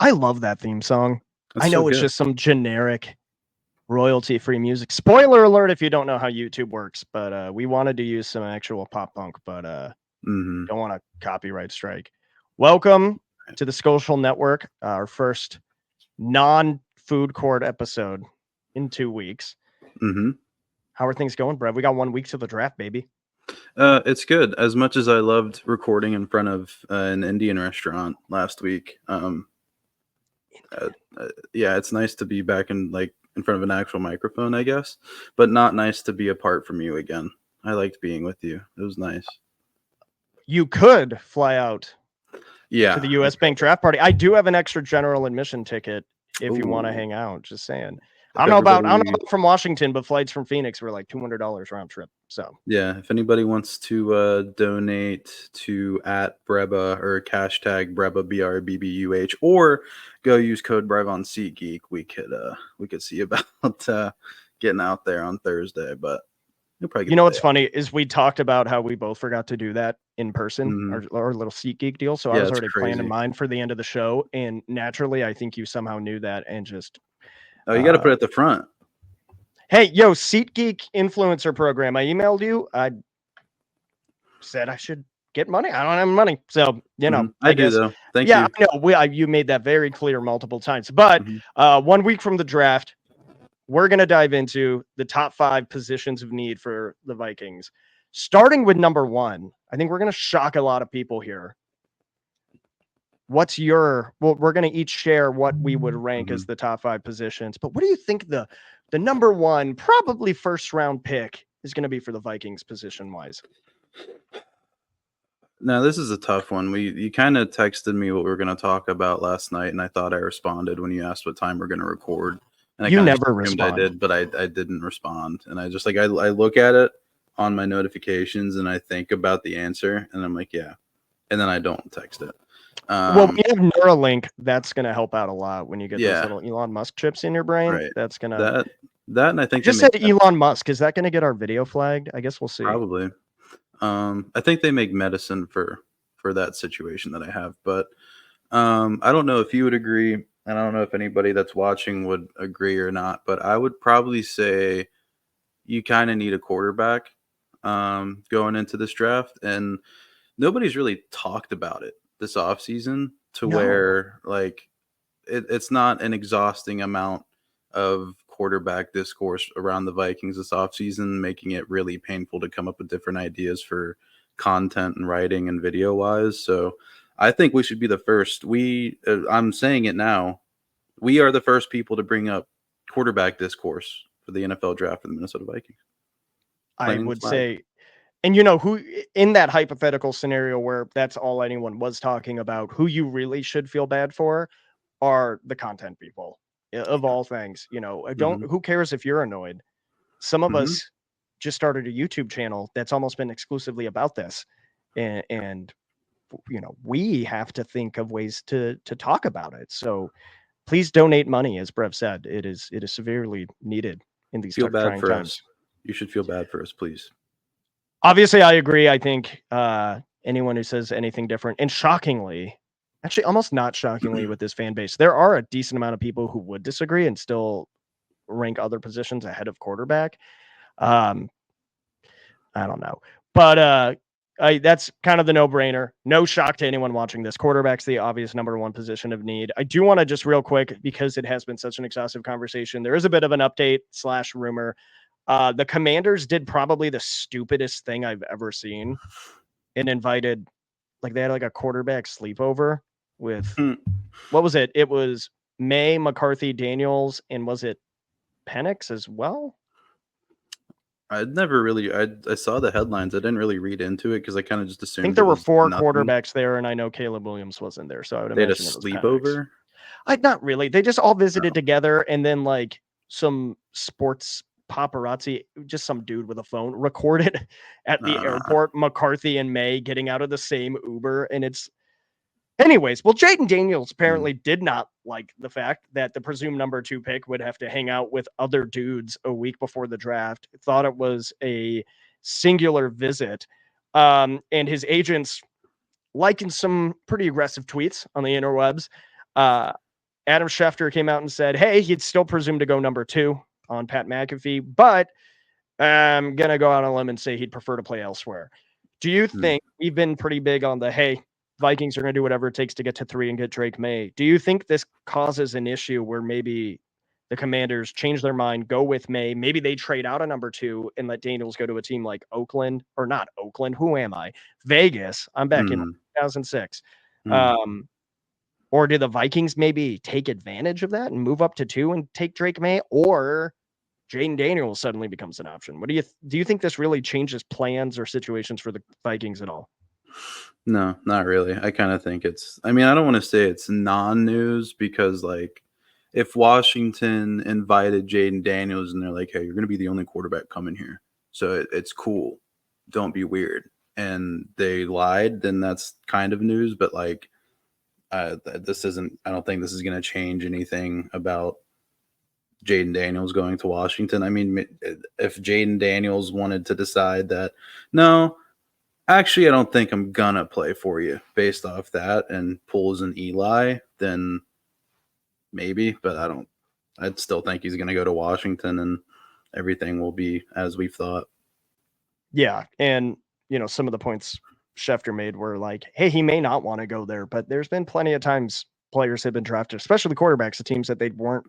I love that theme song. That's I know so it's good. just some generic royalty-free music. Spoiler alert if you don't know how YouTube works, but we wanted to use some actual pop punk, but Mm-hmm. don't want a copyright strike. Welcome to the Skolcial Network, our first non-food court episode in 2 weeks. Mm-hmm. How are things going, Brev? We got 1 week to the draft, baby. It's good. As much as I loved recording in front of an Indian restaurant last week, yeah, it's nice to be back in front of an actual microphone, I guess, but not nice to be apart from you again. I liked being with you. It was nice. You could fly out Yeah, to the U.S. Bank draft party. I do have an extra general admission ticket if you want to Ooh. hang out. Just saying. If I don't know about everybody- from Washington, but flights from Phoenix were like $200 round trip. So Yeah, if anybody wants to donate to @Breba or hashtag Breba BRBBUH or go use code Brev on SeatGeek, we could see about getting out there on Thursday. But you'll probably get you know the what's day funny is we talked about how we both forgot to do that in person, Mhm. our little SeatGeek deal. So I Yeah, was it's already planning crazy. mine for the end of the show, and naturally, I think you somehow knew that and just. Oh, you got to put it at the front. Hey, yo, SeatGeek influencer program. I emailed you. I said I should get money. I don't have money, so I guess. do though. Thank Yeah, you. I know. You made that very clear multiple times. But Mhm. 1 week from the draft, we're gonna dive into the top 5 positions of need for the Vikings, starting with number 1. I think we're gonna shock a lot of people here. What's your? Well, we're gonna each share what we would rank as the top 5 positions. But what do you think the number 1, probably first round pick is gonna be for the Vikings position wise? Now this is a tough one. You kind of texted me what we were going to talk about last night, and I thought I responded when you asked what time we're going to record, and I You kind of never assumed I respond. did, but I didn't respond, and I just I look at it on my notifications and I think about the answer, and I'm like, yeah, and then I don't text it. Well, we have Neuralink. That's going to help out a lot when you get those Yeah. little Elon Musk chips in your brain. Right. That's going to. That, and I think Just they said make Elon Musk. Is that going to get our video flagged? I guess we'll see. probably. I think they make medicine for that situation that I have, but I don't know if you would agree, and I don't know if anybody that's watching would agree or not, but I would probably say you kind of need a quarterback going into this draft, and nobody's really talked about it this offseason to where it's not an exhausting amount of quarterback discourse around the Vikings this offseason, making it really painful to come up with different ideas for content and writing and video wise. So I think we should be the first. I'm saying it now. We are the first people to bring up quarterback discourse for the NFL draft for the Minnesota Vikings. I would say, and who in that hypothetical scenario where that's all anyone was talking about, who you really should feel bad for are the content people of all things. Who cares if you're annoyed? Some of us just started a YouTube channel that's almost been exclusively about this. And we have to think of ways to talk about it. So please donate money. As Brev said, it is severely needed in these trying times. You should feel bad for us, please. Obviously, I agree. I think anyone who says anything different, and shockingly, actually almost not shockingly with this fan base, there are a decent amount of people who would disagree and still rank other positions ahead of quarterback. I don't know. But that's kind of the no-brainer. No shock to anyone watching this. Quarterback's the obvious number 1 position of need. I do want to just real quick, because it has been such an exhaustive conversation, there is a bit of an update / rumor. The Commanders did probably the stupidest thing I've ever seen and invited, they had a quarterback sleepover with, what was it? It was May, McCarthy, Daniels, and was it Penix as well? I'd never really. I saw the headlines. I didn't really read into it because I kind of just assumed. I think there were 4 quarterbacks there, and I know Caleb Williams wasn't there, so I would imagine they had a sleepover. Not really. They just all visited together, and then some sports paparazzi, just some dude with a phone, recorded at the airport McCarthy and May getting out of the same Uber, and it's. Anyways, well, Jaden Daniels apparently did not like the fact that the presumed number 2 pick would have to hang out with other dudes a week before the draft. Thought it was a singular visit. And his agents, liking some pretty aggressive tweets on the interwebs, Adam Schefter came out and said, hey, he'd still presume to go number 2 on Pat McAfee, but I'm going to go out on a limb and say he'd prefer to play elsewhere. Do you think we've been pretty big on the, hey, Vikings are going to do whatever it takes to get to 3 and get Drake May? Do you think this causes an issue where maybe the Commanders change their mind, go with May, maybe they trade out a number 2 and let Daniels go to a team like Oakland, or not Oakland, who am I? Vegas. I'm back in 2006. Or do the Vikings maybe take advantage of that and move up to 2 and take Drake May, or Jaden Daniels suddenly becomes an option? What do you think this really changes plans or situations for the Vikings at all? No, not really. I kind of think I mean, I don't want to say it's non-news because, like, if Washington invited Jaden Daniels and they're like, hey, you're going to be the only quarterback coming here, so it's cool. Don't be weird. And they lied, then that's kind of news. But, like, I don't think this is going to change anything about Jaden Daniels going to Washington. I mean, if Jaden Daniels wanted to decide that, no, actually, I don't think I'm gonna play for you based off that and pulls an Eli, then maybe, but I'd still think he's gonna go to Washington and everything will be as we've thought. Yeah. And, some of the points Schefter made were like, hey, he may not want to go there, but there's been plenty of times players have been drafted, especially quarterbacks, the teams that they weren't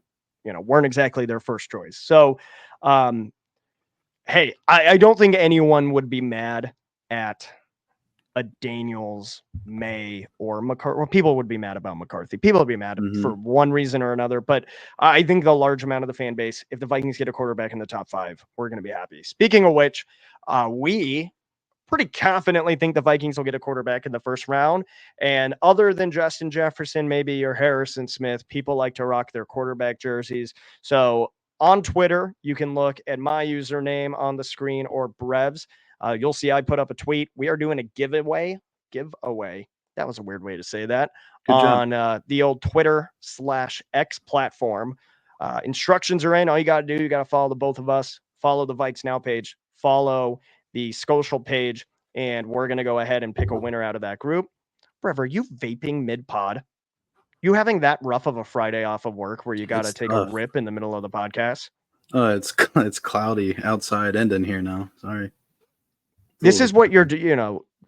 exactly their first choice. So, hey, I don't think anyone would be mad at a Daniels, May, or McCarthy. Well, people would be mad about McCarthy. People would be mad for one reason or another. But I think the large amount of the fan base, if the Vikings get a quarterback in the top 5, we're going to be happy. Speaking of which, we pretty confidently think the Vikings will get a quarterback in the first round. And other than Justin Jefferson, maybe, or Harrison Smith, people like to rock their quarterback jerseys. So on Twitter, you can look at my username on the screen, or Brev's. You'll see I put up a tweet. We are doing a giveaway. That was a weird way to say that. Good on job. The old Twitter/X platform. Instructions are in. All you got to do, you got to follow the both of us. Follow the Vikes Now page. Follow the Skolcial page, and we're going to go ahead and pick a winner out of that group. Brev, are you vaping mid-pod? You having that rough of a Friday off of work where you got to take a rip in the middle of the podcast? It's cloudy outside and in here now. Sorry. This is what you're,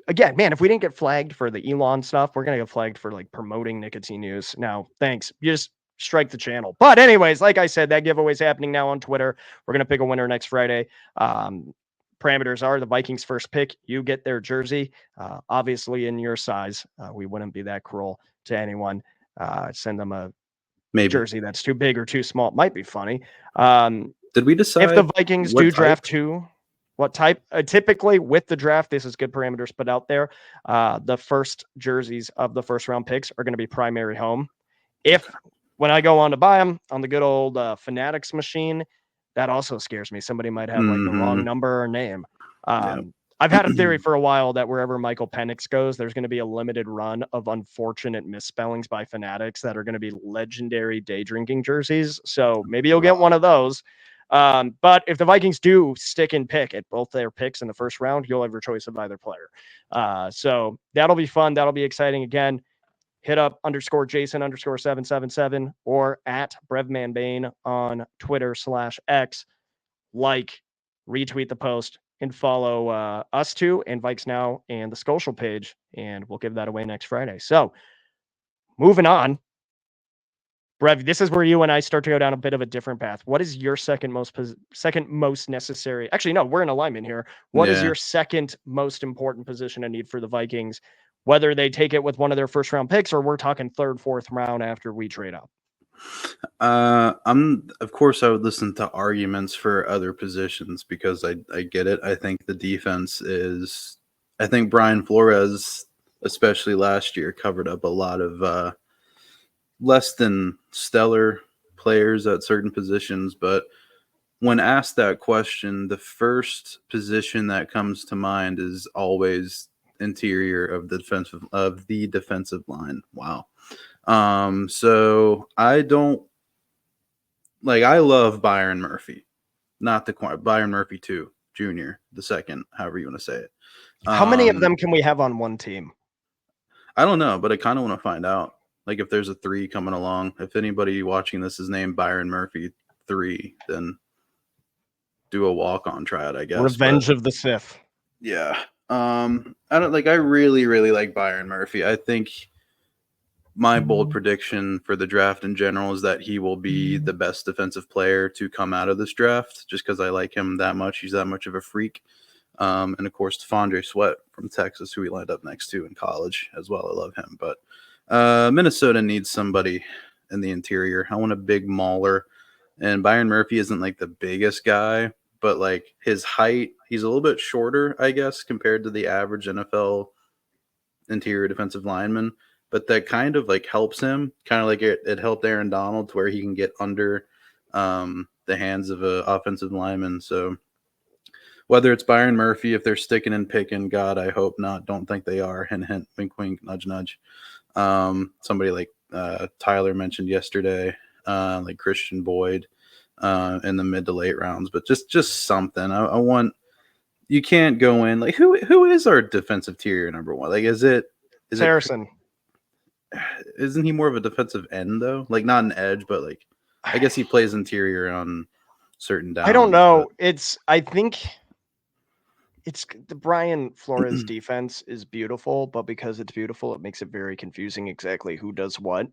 again, man, if we didn't get flagged for the Elon stuff, we're going to get flagged for like promoting nicotine use. Now, thanks. You just strike the channel. But anyways, like I said, that giveaway is happening now on Twitter. We're going to pick a winner next Friday. Parameters are the Vikings first pick. You get their jersey, obviously in your size. We wouldn't be that cruel to anyone. Send them a jersey that's too big or too small. It might be funny. Did we decide if the Vikings do draft 2? What type? Typically, with the draft, this is good parameters put out there. The first jerseys of the first round picks are going to be primary home. When I go on to buy them on the good old Fanatics machine, that also scares me. Somebody might have like the wrong number or name. I've had a theory for a while that wherever Michael Penix goes, there's going to be a limited run of unfortunate misspellings by Fanatics that are going to be legendary day drinking jerseys. So maybe you'll get one of those. But if the Vikings do stick and pick at both their picks in the first round, you'll have your choice of either player. So that'll be fun. That'll be exciting. Again, hit up _Jason_777 or at BrevmanBane on Twitter/X. Retweet the post, and follow us two and Vikes Now and the Skolcial page, and we'll give that away next Friday. So moving on. Brev, this is where you and I start to go down a bit of a different path. What is your second most necessary? Actually, no, we're in alignment here. What is your second most important position of need for the Vikings, whether they take it with one of their first round picks or we're talking third, fourth round after we trade up? Of course I would listen to arguments for other positions because I get it. I think the defense I think Brian Flores, especially last year, covered up a lot of less than stellar players at certain positions. But when asked that question, the first position that comes to mind is always interior of the defensive line. Wow. So I love Byron Murphy, not Byron Murphy 2 Jr., the second, however you want to say it. How many of them can we have on one team? I don't know, but I kind of want to find out. Like if there's a 3 coming along, if anybody watching this is named Byron Murphy 3, then do a walk-on tryout, I guess. But Revenge of the Sith. yeah, I don't like. I really, really like Byron Murphy. I think my bold prediction for the draft in general is that he will be the best defensive player to come out of this draft, just because I like him that much. He's that much of a freak. And of course, T'Vondre Sweat from Texas, who he lined up next to in college as well. I love him. But Minnesota needs somebody in the interior. I want a big mauler. And Byron Murphy isn't like the biggest guy, but like his height, he's a little bit shorter, I guess, compared to the average NFL interior defensive lineman. But that kind of like helps him, kind of like it helped Aaron Donald to where he can get under the hands of an offensive lineman. So whether it's Byron Murphy, if they're sticking and picking, God, I hope not. Don't think they are. Hint, hint, wink, wink, nudge, nudge. Somebody like Tyler mentioned yesterday, like Christian Boyd in the mid to late rounds, but just something. I want. You can't go in like who is our defensive tier number one? Like is it Harrison? Isn't he more of a defensive end though? Like not an edge, but like I guess he plays interior on certain downs. I don't know. I think it's the Brian Flores defense is beautiful, but because it's beautiful, it makes it very confusing exactly who does what.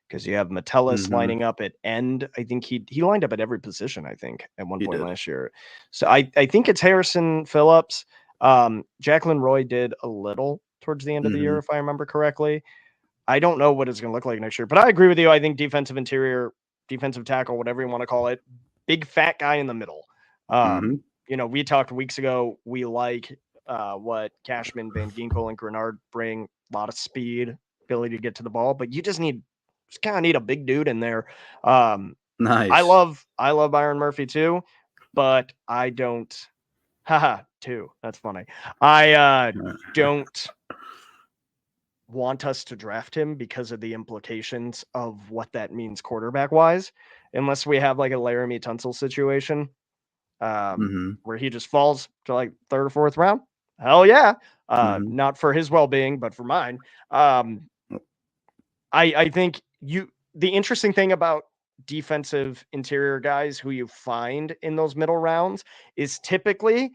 Because you have Metellus lining up at end. I think he lined up at every position, I think, at one point last year. So I think it's Harrison Phillips. Jacqueline Roy did a little towards the end of the year, if I remember correctly. I don't know what it's going to look like next year, but I agree with you. I think defensive interior, defensive tackle, whatever you want to call it, big fat guy in the middle. We talked weeks ago. We like what Cashman, Van Ginkel, and Grenard bring. A lot of speed, ability to get to the ball, but you just kind of need a big dude in there. Nice. I love Byron Murphy too, but I don't. Haha, too. That's funny. I don't want us to draft him because of the implications of what that means quarterback wise, unless we have like a Laramie Tunsil situation where he just falls to like third or fourth round. Hell yeah. Not for his well-being, but for mine. I think the interesting thing about defensive interior guys who you find in those middle rounds is typically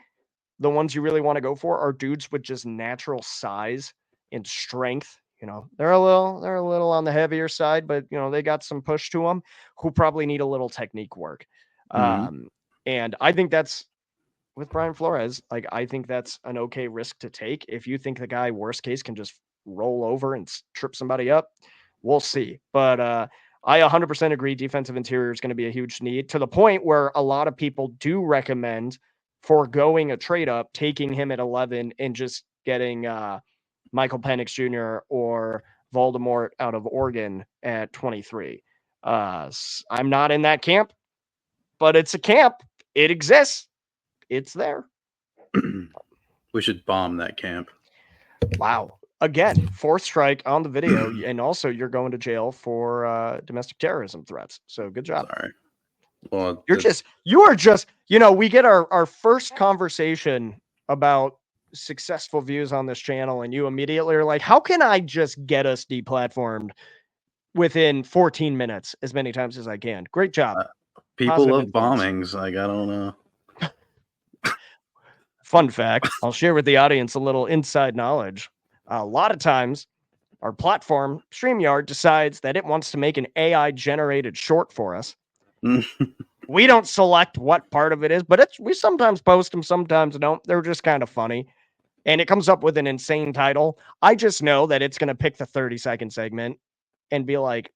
the ones you really want to go for are dudes with just natural size and strength. They're a little on the heavier side, but they got some push to them, who probably need a little technique work. And I think that's with Brian Flores. Like, I think that's an okay risk to take. If you think the guy, worst case, can just roll over and trip somebody up, we'll see. But I 100% agree defensive interior is going to be a huge need, to the point where a lot of people do recommend foregoing a trade up, taking him at 11 and just getting Michael Penix Jr. or Voldemort out of Oregon at 23. I'm not in that camp, but it's a camp. It exists. It's there. We should bomb that camp. Wow. Again, fourth strike on the video, and also you're going to jail for domestic terrorism threats. So good job. Sorry. Well, you are just, we get our first conversation about successful views on this channel, and you immediately are like, how can I just get us deplatformed within 14 minutes as many times as I can? Great job. People Positive love influence. bombings. Like, I don't know. Fun fact, I'll share with the audience a little inside knowledge. A lot of times, our platform, StreamYard, decides that it wants to make an AI-generated short for us. We don't select what part of it is, but we sometimes post them, sometimes don't. They're just kind of funny. And it comes up with an insane title. I just know that it's going to pick the 30-second segment and be like,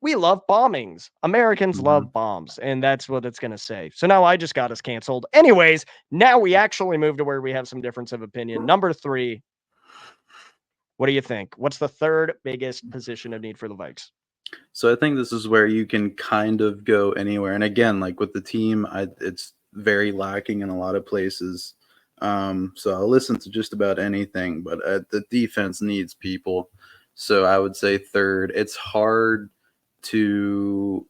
we love bombings. Americans love bombs. And that's what it's going to say. So now I just got us canceled. Anyways, now we actually move to where we have some difference of opinion. Number 3. What do you think? What's the third biggest position of need for the Vikes? So I think this is where you can kind of go anywhere. And again, like with the team, it's very lacking in a lot of places. So I'll listen to just about anything, but the defense needs people. So I would say third. It's hard to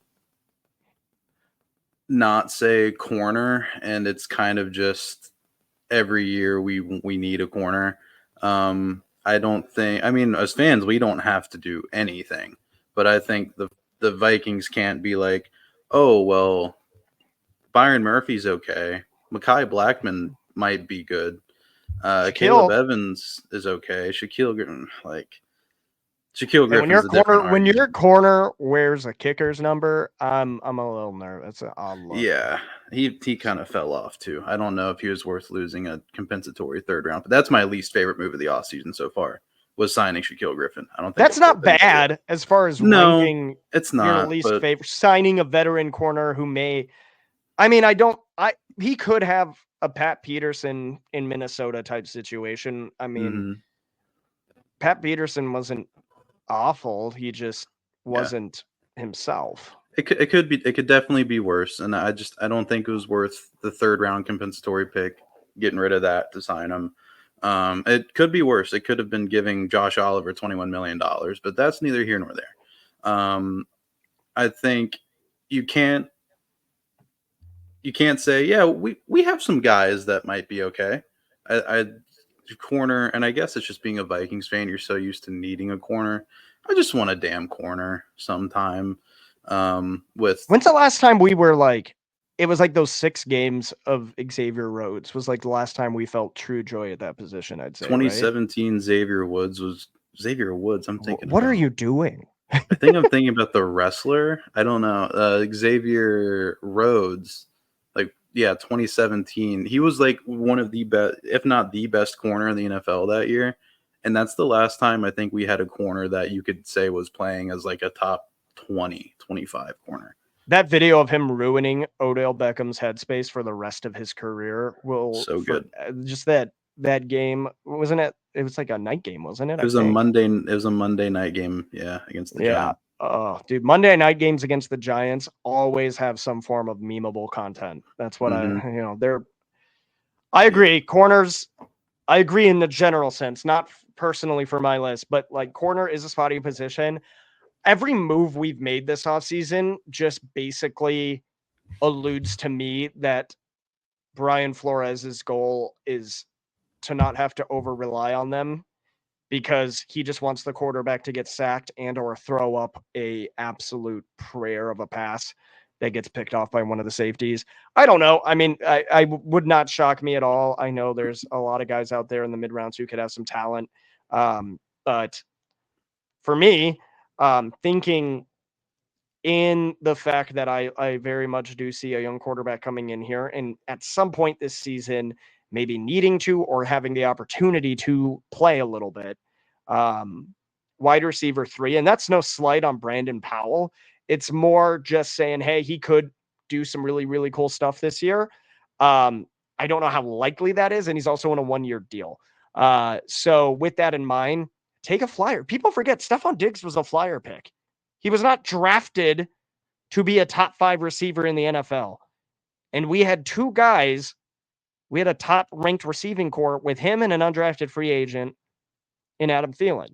not say corner, and it's kind of just every year we need a corner. I don't think. I mean, as fans, we don't have to do anything, but I think the Vikings can't be like, oh well, Byron Murphy's okay. Mekhi Blackman might be good. Caleb Shaquille, Evans is okay. Shaquille and Griffin's a different when your argument. corner wears a kicker's number, I'm a little nervous. It's an odd look. Yeah, he kind of fell off too. I don't know if he was worth losing a compensatory third round, but that's my least favorite move of the offseason so far was signing Shaquille Griffin. I don't think That's it would not have been a good. bad as far as No, ranking it's your not. least But favorite. Signing a veteran corner who may, I mean, he could have a Pat Peterson in Minnesota type situation. I mean, mhm, Pat Peterson wasn't awful. He just yeah, wasn't himself. it could definitely be worse, and I don't think it was worth the third round compensatory pick, getting rid of that to sign him. It could be worse. It could have been giving Josh Oliver $21 million, but that's neither here nor there. I think you can't you can't say, yeah, we have some guys that might be okay. I corner, and I guess it's just being a Vikings fan. You're so used to needing a corner. I just want a damn corner sometime. With When's the last time we were like, it was like those 6 games of Xavier Rhodes was like the last time we felt true joy at that position, I'd say, right? 2017 Xavier Woods. I'm thinking What are about. you doing? I think I'm thinking about the wrestler. I don't know. Xavier Rhodes. Like, yeah, 2017. He was like one of the best, if not the best corner in the NFL that year. And that's the last time I think we had a corner that you could say was playing as like a top 20, 25 corner. That video of him ruining Odell Beckham's headspace for the rest of his career will So for good. just that game, wasn't it? It was like a night game, wasn't it? It I was a think. Monday. It was a Monday night game. Yeah, against the Yeah. Giants. Oh, dude, Monday night games against the Giants always have some form of memeable content. That's what Mm-hmm. they're. I Yeah. agree. Corners, I agree in the general sense, not personally for my list, but like corner is a spotty position. Every move we've made this offseason just basically alludes to me that Brian Flores's goal is to not have to over rely on them because he just wants the quarterback to get sacked and or throw up a absolute prayer of a pass that gets picked off by one of the safeties. I don't know. I mean, I would not shock me at all. I know there's a lot of guys out there in the mid rounds who could have some talent. But for me, thinking in the fact that I very much do see a young quarterback coming in here and at some point this season, maybe needing to or having the opportunity to play a little bit. Um, Wide receiver 3, and that's no slight on Brandon Powell. It's more just saying, hey, he could do some really, really cool stuff this year. I don't know how likely that is, and he's also in a 1-year deal. So with that in mind, take a flyer. People forget Stephon Diggs was a flyer pick. He was not drafted to be a top 5 receiver in the NFL. And we had 2 guys. We had a top ranked receiving core with him and an undrafted free agent in Adam Thielen.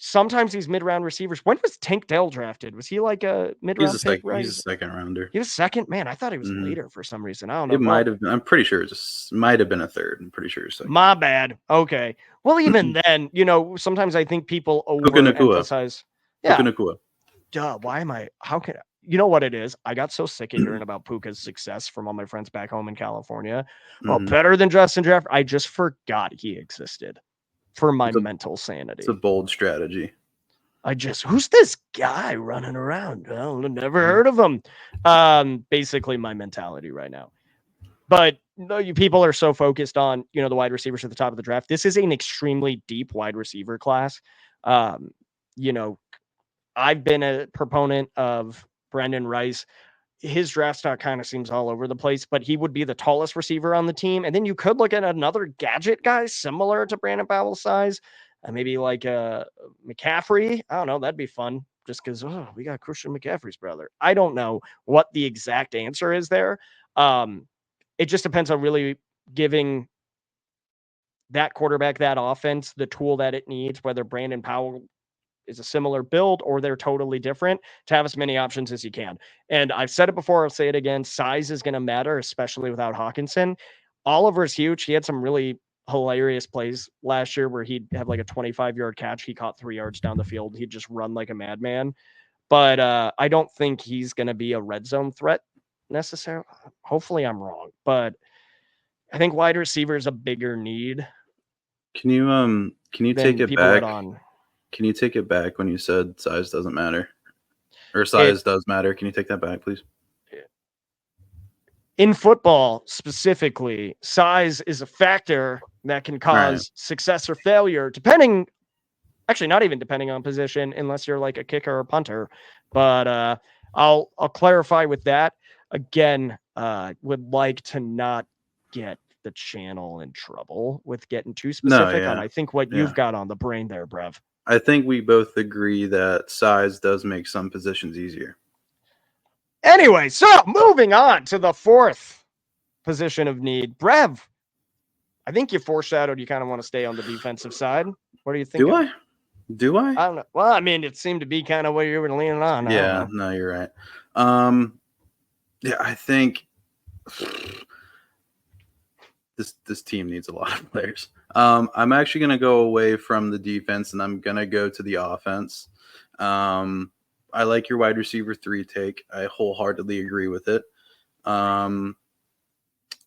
Sometimes these mid round receivers. When was Tank Dell drafted? Was he like a mid He's a round pick, second. right? He's a second rounder. He was second. Man, I thought he was Mm-hmm. later for some reason. I don't know. It Well, might have been. I'm pretty sure it might have been a third. I'm pretty sure it's second. my bad. Okay. Well, even then, sometimes I think people Puka Nakua. overemphasize. Puka Yeah. Nakua. Duh. Why am I? How can you know what it is? I got so sick of hearing about Puka's success from all my friends back home in California. Oh, Mm-hmm. better than Justin Jefferson. I just forgot he existed for my mental It's a sanity. bold strategy. Who's this guy running around? Well, never heard of him. Basically my mentality right now. But no, people are so focused on, the wide receivers at the top of the draft. This is an extremely deep wide receiver class. Um, you know, I've been a proponent of Brendan Rice. His draft stock kind of seems all over the place, but he would be the tallest receiver on the team. And then you could look at another gadget guy similar to Brandon Powell's size, maybe like McCaffrey. I don't know. That'd be fun just because we got Christian McCaffrey's brother. I don't know what the exact answer is there. It just depends on really giving that quarterback, that offense, the tool that it needs, whether Brandon Powell is a similar build or they're totally different, to have as many options as you can. And I've said it before, I'll say it again. Size is going to matter, especially without Hawkinson. Oliver's huge. He had some really hilarious plays last year where he'd have like a 25-yard catch. He caught 3 yards down the field. He'd just run like a madman. But I don't think he's going to be a red zone threat necessarily. Hopefully I'm wrong, but I think wide receiver is a bigger need Can you take than it people let back? on. Can you take it back when you said size doesn't matter? Or It size does matter. Can you take that back, please? in football specifically, size is a factor that can Right. cause success or failure, depending, actually not even depending on position, unless you're like a kicker or punter. But I'll clarify with that again. Would like to not get the channel in trouble with getting too No, specific on yeah. I think what Yeah. you've got on the brain there, Brev. I think we both agree that size does make some positions easier. Anyway, so moving on to the fourth position of need. Brev, I think you foreshadowed you kind of want to stay on the defensive side. What are you thinking? Do I? Do I? I don't know. Well, I mean, it seemed to be kind of what you were leaning on. I Yeah, don't know. no, you're right. Yeah, I think this team needs a lot of players. I'm actually gonna go away from the defense and I'm gonna go to the offense. I like your wide receiver 3 take. I wholeheartedly agree with it. I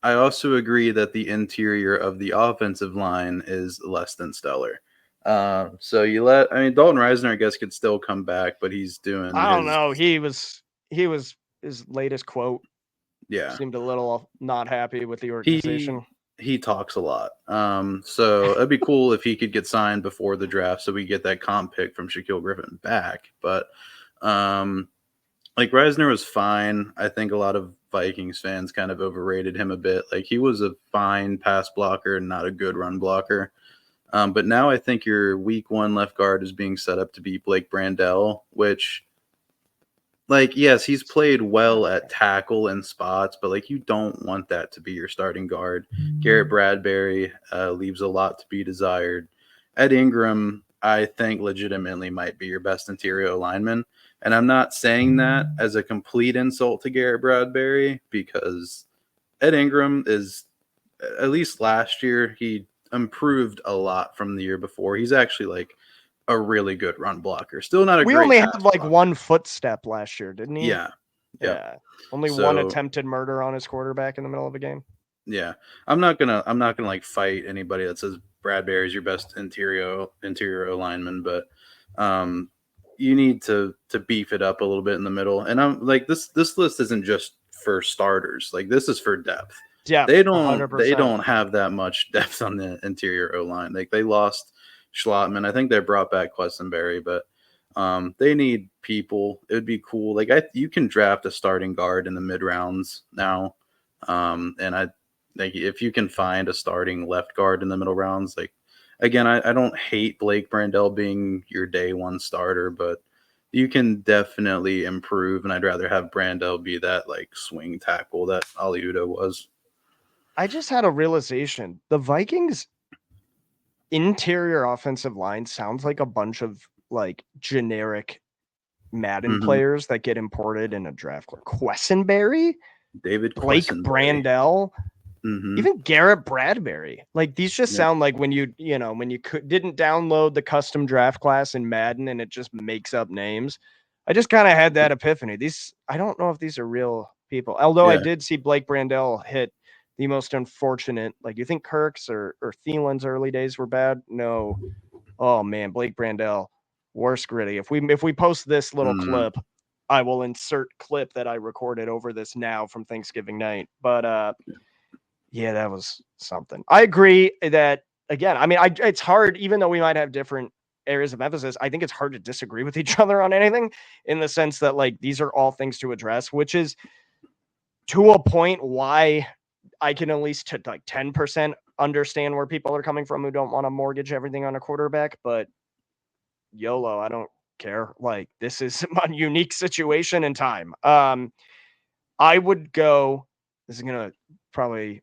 also agree that the interior of the offensive line is less than stellar. So Dalton Reisner, I guess, could still come back, but he's doing I don't know. He was his latest quote. Yeah. Seemed a little not happy with the organization. He talks a lot. So it'd be cool if he could get signed before the draft so we get that comp pick from Shaquille Griffin back. But like Reisner was fine. I think a lot of Vikings fans kind of overrated him a bit. Like he was a fine pass blocker and not a good run blocker. But now I think your week 1 left guard is being set up to be Blake Brandel, which, like, yes, he's played well at tackle and spots, but like you don't want that to be your starting guard. Garrett Bradbury leaves a lot to be desired. Ed Ingram, I think, legitimately might be your best interior lineman. And I'm not saying that as a complete insult to Garrett Bradbury, because Ed Ingram is, at least last year, he improved a lot from the year before. He's actually like a really good run blocker. Still not a We great only pass had like blocker. one footstep last year, didn't he? Yeah. Yeah. Only one attempted murder on his quarterback in the middle of a game. Yeah. I'm not gonna like fight anybody that says Bradbury's your best interior lineman, but you need to beef it up a little bit in the middle. And I'm like, this list isn't just for starters. Like this is for depth. Yeah, They 100%. don't have that much depth on the interior O line. Like they lost Schlottman. I think they brought back Questenberry, but they need people. It would be cool. Like you can draft a starting guard in the mid rounds now, and I like if you can find a starting left guard in the middle rounds. Like again, I don't hate Blake Brandel being your day 1 starter, but you can definitely improve. And I'd rather have Brandel be that like swing tackle that Ali Udo was. I just had a realization. The Vikings interior offensive line sounds like a bunch of like generic Madden players that get imported in a draft. Questenberry, David Blake Questenberry. Brandel, even Garrett Bradbury. Like these just sound like when you didn't download the custom draft class in Madden and it just makes up names. I just kind of had that epiphany. I don't know if these are real people. Although I did see Blake Brandel hit the most unfortunate. Like you think Kirk's or Thielen's early days were bad? No. Oh man, Blake Brandel, worst gritty. If we post this little clip, I will insert clip that I recorded over this now from Thanksgiving night. But yeah, that was something. I agree that again. I mean, it's hard, even though we might have different areas of emphasis. I think it's hard to disagree with each other on anything, in the sense that like these are all things to address, which is to a point why I can at least to like 10% understand where people are coming from who don't want to mortgage everything on a quarterback. But YOLO, I don't care. Like this is a unique situation in time. I would go. This is gonna probably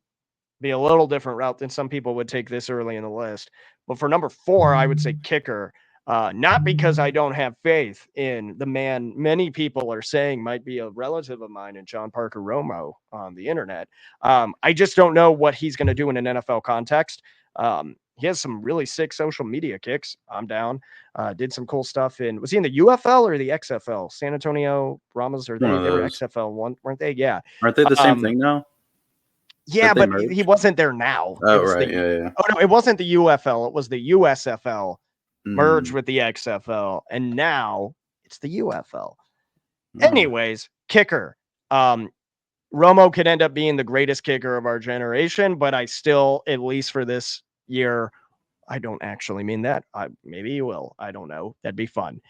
be a little different route than some people would take this early in the list. But for number 4, I would say kicker. Not because I don't have faith in the man many people are saying might be a relative of mine and John Parker Romo on the internet. I just don't know what he's going to do in an NFL context. He has some really sick social media kicks. I'm down. Did some cool stuff was he in the UFL or the XFL? San Antonio Brahmas, or One they of were those. XFL one, weren't they? Yeah. Aren't they the same Um, thing now? yeah, That they but he merged? wasn't there now. It Oh, was right. the Yeah, yeah. oh no, it wasn't the UFL. It was the USFL merged Mm, with the XFL, and now it's the UFL. oh. Anyways, kicker. Romo could end up being the greatest kicker of our generation, but I still, at least for this year, I don't actually mean that. Maybe he will. I don't know. That'd be fun.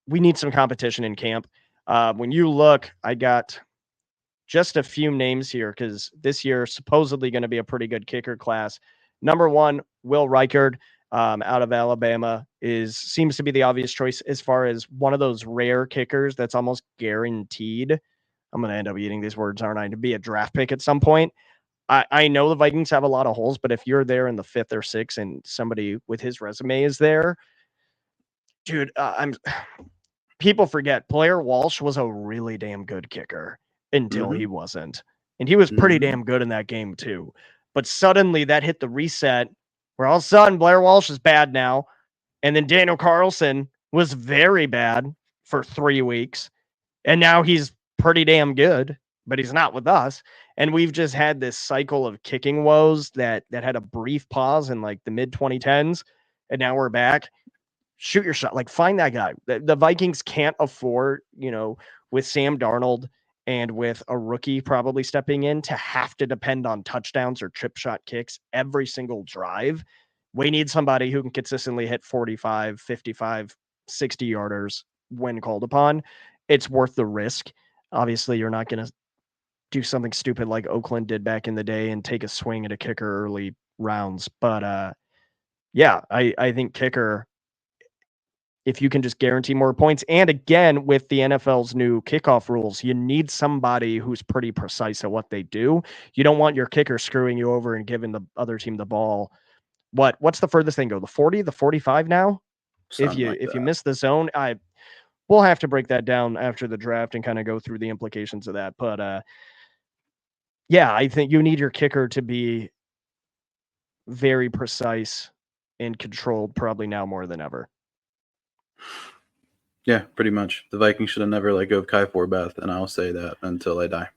We need some competition in camp. When you look, I got just a few names here because this year supposedly going to be a pretty good kicker class. Number one, Will Reichard out of Alabama seems to be the obvious choice as far as one of those rare kickers that's almost guaranteed. I'm going to end up eating these words, aren't I? To be a draft pick at some point. I know the Vikings have a lot of holes, but if you're there in the 5th or 6th and somebody with his resume is there, dude, people forget Blair Walsh was a really damn good kicker until Mm-hmm. he wasn't. And he was pretty Mm-hmm. damn good in that game too. But suddenly that hit the reset where all of a sudden Blair Walsh is bad now. And then Daniel Carlson was very bad for 3 weeks. And now he's pretty damn good, but he's not with us. And we've just had this cycle of kicking woes that had a brief pause in like the mid 2010s. And now we're back. Shoot your shot. Like, find that guy. The Vikings can't afford, with Sam Darnold and with a rookie probably stepping in, to have to depend on touchdowns or chip shot kicks every single drive. We need somebody who can consistently hit 45, 55, 60 yarders when called upon. It's worth the risk. Obviously, you're not going to do something stupid like Oakland did back in the day and take a swing at a kicker early rounds. But yeah, I think kicker, if you can just guarantee more points. And again, with the NFL's new kickoff rules, you need somebody who's pretty precise at what they do. You don't want your kicker screwing you over and giving the other team the ball. What's the furthest thing go? The 40, the 45 now? If Something you like if you that. miss the zone, we'll have to break that down after the draft and kind of go through the implications of that. But yeah, I think you need your kicker to be very precise and controlled, probably now more than ever. Yeah, pretty much. The Vikings should have never let go of Kai Forbath, and I'll say that until I die.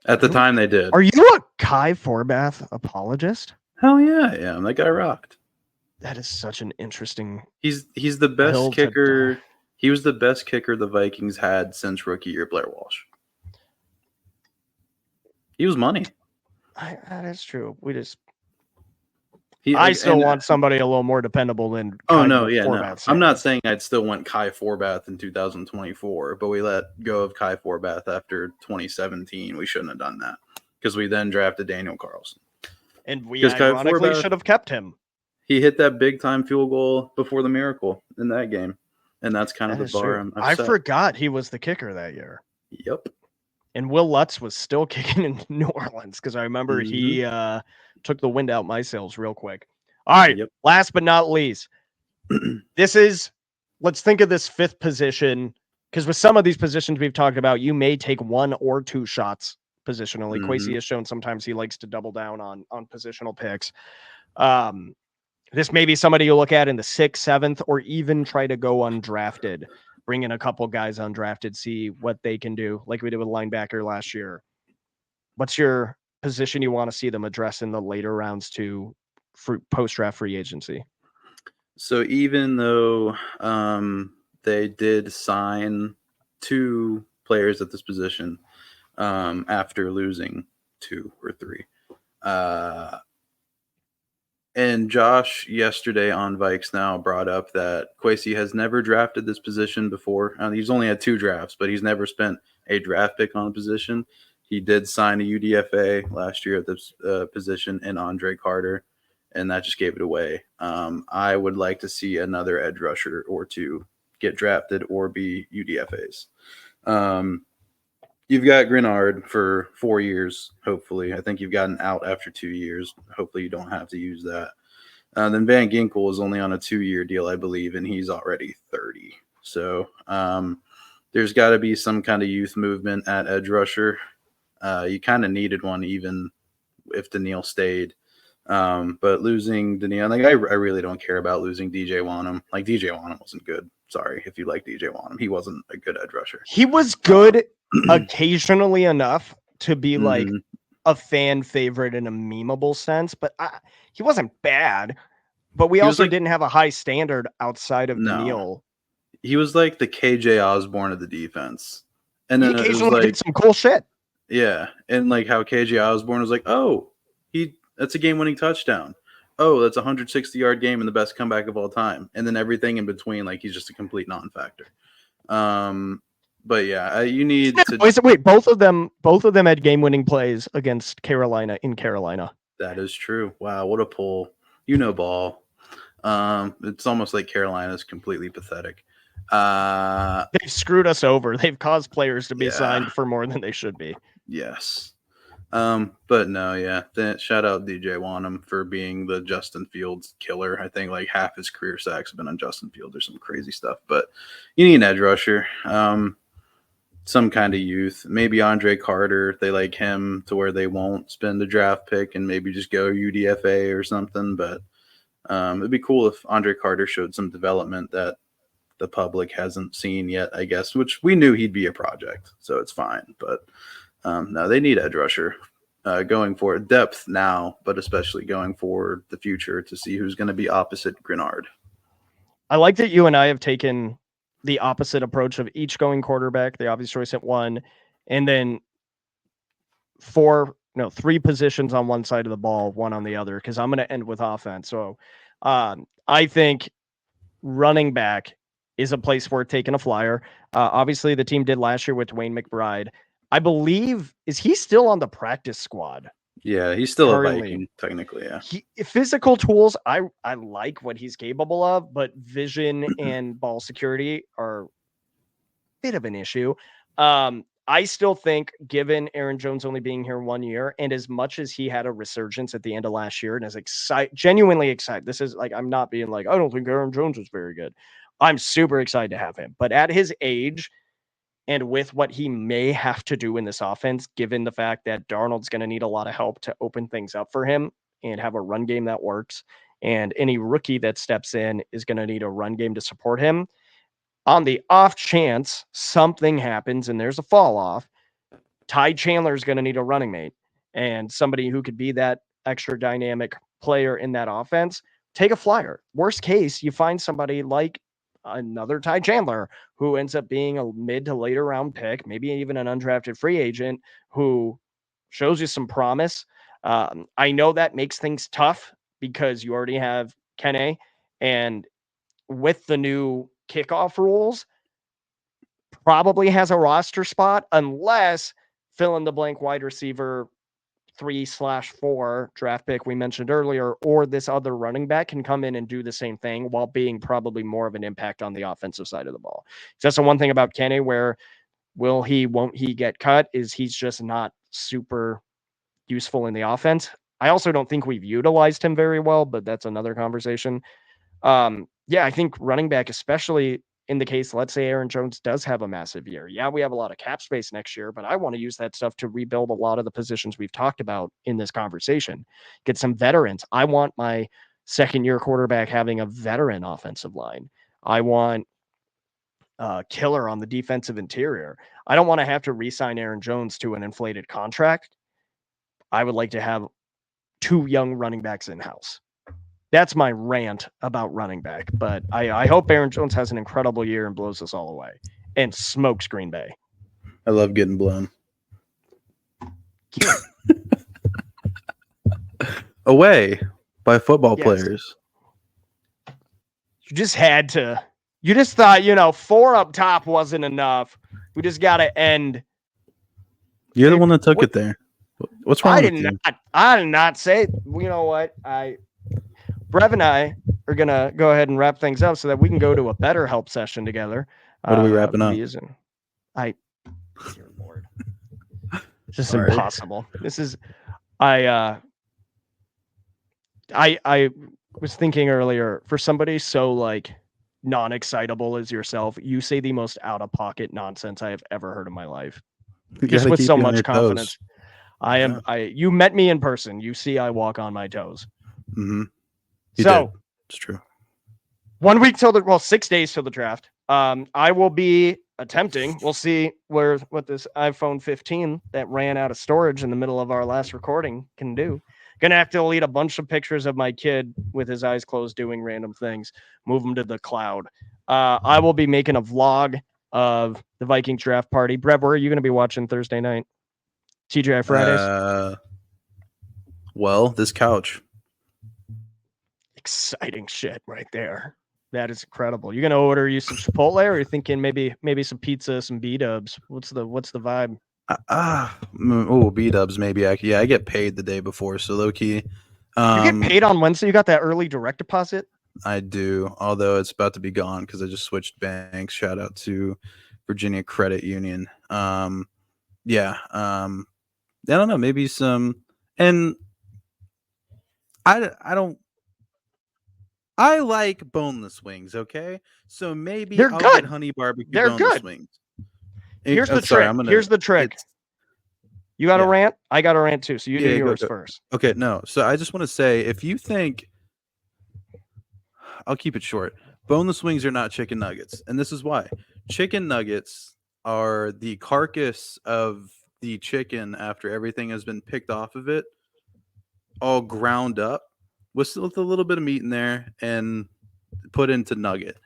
At the time, they did. Are you a Kai Forbath apologist? Hell yeah, I am. That guy rocked. That is such an interesting He's the best hill to die. kicker. He was the best kicker the Vikings had since rookie year Blair Walsh. He was money. That is true. He I like still and want somebody a little more dependable than oh Kai no, yeah, no. Forbath. I'm not saying I'd still want Kai Forbath in 2024, but we let go of Kai Forbath after 2017. We shouldn't have done that because we then drafted Daniel Carlson. And we Because Kai ironically Forbath, should have kept him. he hit that big time field goal before the miracle in that game, and that's kind of That the is bar true. I've I set. forgot he was the kicker that year. Yep. And Will Lutz was still kicking in New Orleans because I remember he took the wind out my sails real quick. All right. Yep. Last but not least, let's think of this 5th position, because with some of these positions we've talked about, you may take 1 or 2 shots positionally. Kwesi has shown sometimes he likes to double down on positional picks. This may be somebody you look at in the 6th, 7th, or even try to go undrafted. Bring in a couple guys undrafted, see what they can do, like we did with linebacker last year. What's your position you want to see them address in the later rounds to post-draft free agency? So even though they did sign 2 players at this position after losing 2 or 3, and Josh yesterday on Vikes Now brought up that Kwesi has never drafted this position before. He's only had 2 drafts, but he's never spent a draft pick on a position. He did sign a UDFA last year at this position in Andre Carter, and that just gave it away. I would like to see another edge rusher or 2 get drafted or be UDFAs. You've got Grenard for 4 years, hopefully. I think you've got an out after 2 years. Hopefully you don't have to use that. Then Van Ginkel is only on a 2-year deal, I believe, and he's already 30. So there's got to be some kind of youth movement at edge rusher. You kind of needed one even if Daniil stayed. But losing Danielle, like I really don't care about losing DJ Wanham. Like DJ Wanham wasn't good. Sorry if you like DJ Wanham, he wasn't a good edge rusher. He was good occasionally enough to be like Mm-hmm. a fan favorite in a memeable sense, but he wasn't bad. But we He was also like, didn't have a high standard outside of no, Daniil. he was like the KJ Osborne of the defense. And He then it was occasionally did like, some cool shit. yeah, and like how KJ Osborne was like, oh, that's a game-winning touchdown. Oh, that's a 160-yard game and the best comeback of all time. And then everything in between, like he's just a complete non-factor. But yeah, you need to. Wait, both of them had game-winning plays against Carolina in Carolina. That is true. Wow, what a pull! Ball. It's almost like Carolina's completely pathetic. They've screwed us over. They've caused players to be signed for more than they should be. Yes. But no, yeah. Shout out DJ Wanham for being the Justin Fields killer. I think like half his career sacks have been on Justin Fields or some crazy stuff. But you need an edge rusher. Some kind of youth. Maybe Andre Carter. They like him to where they won't spend a draft pick and maybe just go UDFA or something. But it'd be cool if Andre Carter showed some development that the public hasn't seen yet, I guess, which we knew he'd be a project. So it's fine. But no, they need edge rusher going forward. Depth now, but especially going forward the future to see who's going to be opposite Grenard. I like that you and I have taken the opposite approach of each going quarterback, the obvious choice at one, and then three positions on one side of the ball, one on the other, because I'm going to end with offense. So I think running back is a place worth taking a flyer. Obviously, the team did last year with Dwayne McBride. I believe, is he still on the practice squad? Yeah, he's still currently a Viking, technically, yeah. Physical tools, I like what he's capable of, but vision and ball security are a bit of an issue. I still think, given Aaron Jones only being here 1 year, and as much as he had a resurgence at the end of last year and is genuinely excited, this is like, I'm not being like, I don't think Aaron Jones is very good. I'm super excited to have him. But at his age, and with what he may have to do in this offense, given the fact that Darnold's going to need a lot of help to open things up for him and have a run game that works, and any rookie that steps in is going to need a run game to support him. On the off chance something happens and there's a fall off, Ty Chandler is going to need a running mate and somebody who could be that extra dynamic player in that offense. Take a flyer. Worst case, you find somebody like another Ty Chandler who ends up being a mid to later round pick, maybe even an undrafted free agent who shows you some promise. I know that makes things tough because you already have Kene, and with the new kickoff rules, probably has a roster spot unless fill in the blank wide receiver 3/4 draft pick we mentioned earlier, or this other running back can come in and do the same thing while being probably more of an impact on the offensive side of the ball. That's the one thing about Kenny where won't he get cut is he's just not super useful in the offense. I also don't think we've utilized him very well, but that's another conversation. I think running back, especially in the case, let's say Aaron Jones does have a massive year. Yeah, we have a lot of cap space next year, but I want to use that stuff to rebuild a lot of the positions we've talked about in this conversation. Get some veterans. I want my second-year quarterback having a veteran offensive line. I want a killer on the defensive interior. I don't want to have to re-sign Aaron Jones to an inflated contract. I would like to have 2 young running backs in-house. That's my rant about running back, but I hope Aaron Jones has an incredible year and blows us all away and smokes Green Bay. I love getting blown away by football players. You just had to. You just thought, 4 up top wasn't enough. We just got to end. You're the one that took it there. What's wrong with you? I did not say. You know what? Brev and I are going to go ahead and wrap things up so that we can go to a better help session together. What are we wrapping up? Dear Lord. It's just impossible. This is, I was thinking earlier, for somebody so like non-excitable as yourself, you say the most out-of-pocket nonsense I have ever heard in my life. Just with so much confidence. You met me in person. You see, I walk on my toes. Mm-hmm. So it's true. 1 week 6 days till the draft. I will be attempting. We'll see what this iPhone 15 that ran out of storage in the middle of our last recording can do. Gonna have to delete a bunch of pictures of my kid with his eyes closed doing random things, move them to the cloud. I will be making a vlog of the Vikings draft party. Brev, where are you gonna be watching Thursday night? TGI Fridays? Well, this couch. Exciting shit right there. That is incredible. You're gonna order you some Chipotle, or you're thinking maybe some pizza, some B-dubs? What's the vibe? B-dubs maybe. I get paid the day before, so low key. You get paid on Wednesday. You got that early direct deposit. I do, although it's about to be gone because I just switched banks. Shout out to Virginia Credit Union. Yeah. I don't know. Maybe some, and I don't. I like boneless wings. Okay, so maybe They're I'll good. get honey barbecue They're boneless good. wings. Here's the trick. Here's the trick. You got a rant? I got a rant too. So you do yours first. Okay, no. So I just want to say, if you think, I'll keep it short. Boneless wings are not chicken nuggets, and this is why. Chicken nuggets are the carcass of the chicken after everything has been picked off of it, all ground up with a little bit of meat in there and put into nugget.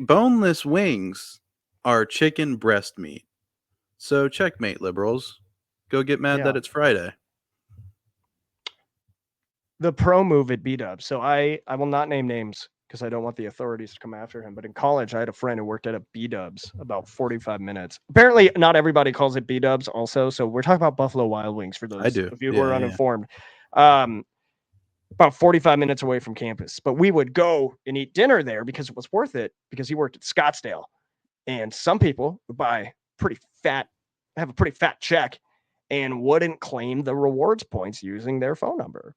Boneless wings are chicken breast meat. So checkmate, liberals. Go get mad that it's Friday. The pro move at B-Dub. So I will not name names because I don't want the authorities to come after him. But in college, I had a friend who worked at a B-Dubs about 45 minutes. Apparently, not everybody calls it B-Dubs also. So we're talking about Buffalo Wild Wings for those of you who are uninformed. About 45 minutes away from campus. But we would go and eat dinner there because it was worth it because he worked at Scottsdale. And some people would have a pretty fat check and wouldn't claim the rewards points using their phone number.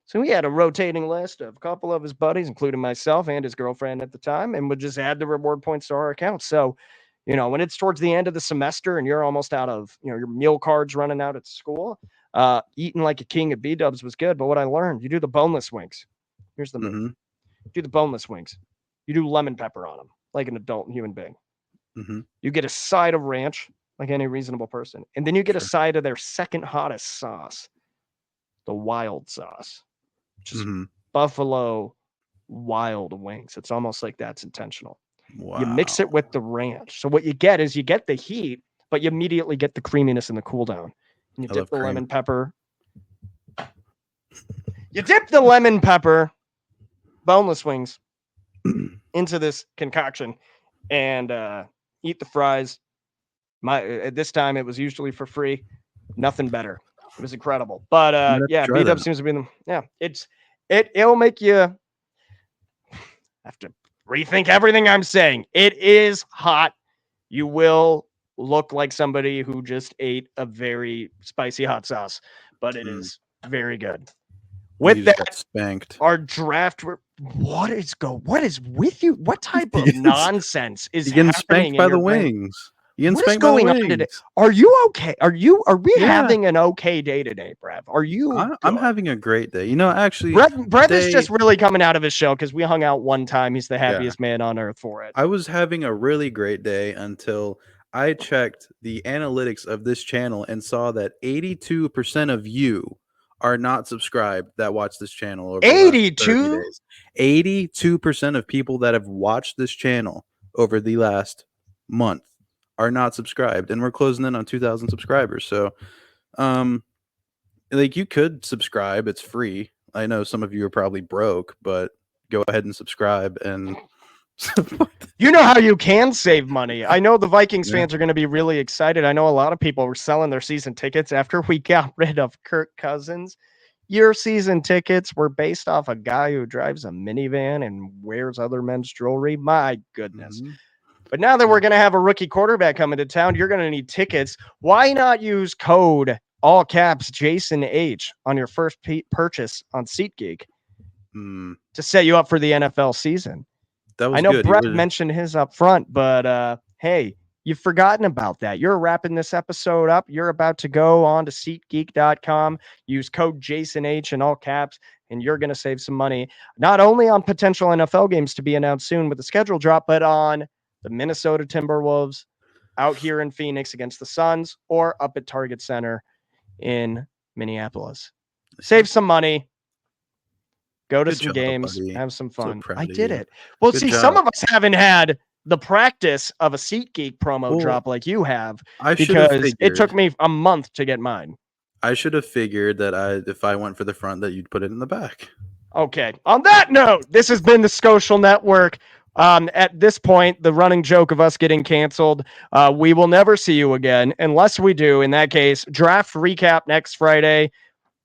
So he had a rotating list of a couple of his buddies, including myself and his girlfriend at the time, and would just add the reward points to our account. So, when it's towards the end of the semester and you're almost out of, your meal cards running out at school, eating like a king at B-Dubs was good. But what I learned, you do the boneless wings. Here's the move. Mm-hmm. Do the boneless wings. You do lemon pepper on them like an adult human being. Mm-hmm. You get a side of ranch like any reasonable person. And then you get a side of their second hottest sauce, the wild sauce. Just Buffalo Wild Wings. It's almost like that's intentional. Wow. You mix it with the ranch. So what you get is you get the heat, but you immediately get the creaminess and the cool down. And you dip the lemon pepper. You dip the lemon pepper, boneless wings, into this concoction and eat the fries. At this time, it was usually for free. Nothing better. It was incredible. But B-Dub seems to be it'll make you have to rethink everything I'm saying. It is hot. You will look like somebody who just ate a very spicy hot sauce, but it is very good. With that, spanked. Our draft. What is with you? What type of nonsense is happening? Spanked by the wings. What is going on today? Are you okay? Are we having an okay day today, Brev? Are you? I'm having a great day. Actually, Brev is just really coming out of his shell because we hung out one time. He's the happiest man on earth for it. I was having a really great day until I checked the analytics of this channel and saw that 82% of you are not subscribed that watch this channel over 82 82% of people that have watched this channel over the last month are not subscribed, and we're closing in on 2,000 subscribers. So you could subscribe, it's free. I know some of you are probably broke, but go ahead and subscribe. And you know how you can save money. I know the Vikings fans are going to be really excited. I know a lot of people were selling their season tickets after we got rid of Kirk Cousins. Your season tickets were based off a guy who drives a minivan and wears other men's jewelry. My goodness. But now that we're going to have a rookie quarterback coming to town, you're going to need tickets. Why not use code all caps Jason H on your first purchase on SeatGeek to set you up for the NFL season? That was I know good. Brett mentioned his up front, but hey, You've forgotten about that. You're wrapping this episode up. You're about to go on to SeatGeek.com, use code JasonH in all caps, and you're going to save some money, not only on potential NFL games to be announced soon with the schedule drop, but on the Minnesota Timberwolves out here in Phoenix against the Suns or up at Target Center in Minneapolis. Save some money. Go to Good some job, games, buddy. have some So fun. proud I of did you. it. Well, Good see, some job. of us haven't had the practice of a SeatGeek promo Well, drop like you have I should have because it took figured. me a month to get mine. I should have figured that if I went for the front, that you'd put it in the back. Okay. On that note, this has been the Skolcial Network. At this point, the running joke of us getting canceled, we will never see you again unless we do. In that case, draft recap next Friday.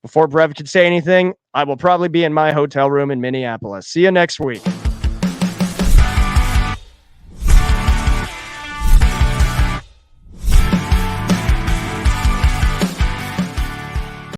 Before Brev could say anything, I will probably be in my hotel room in Minneapolis. See you next week.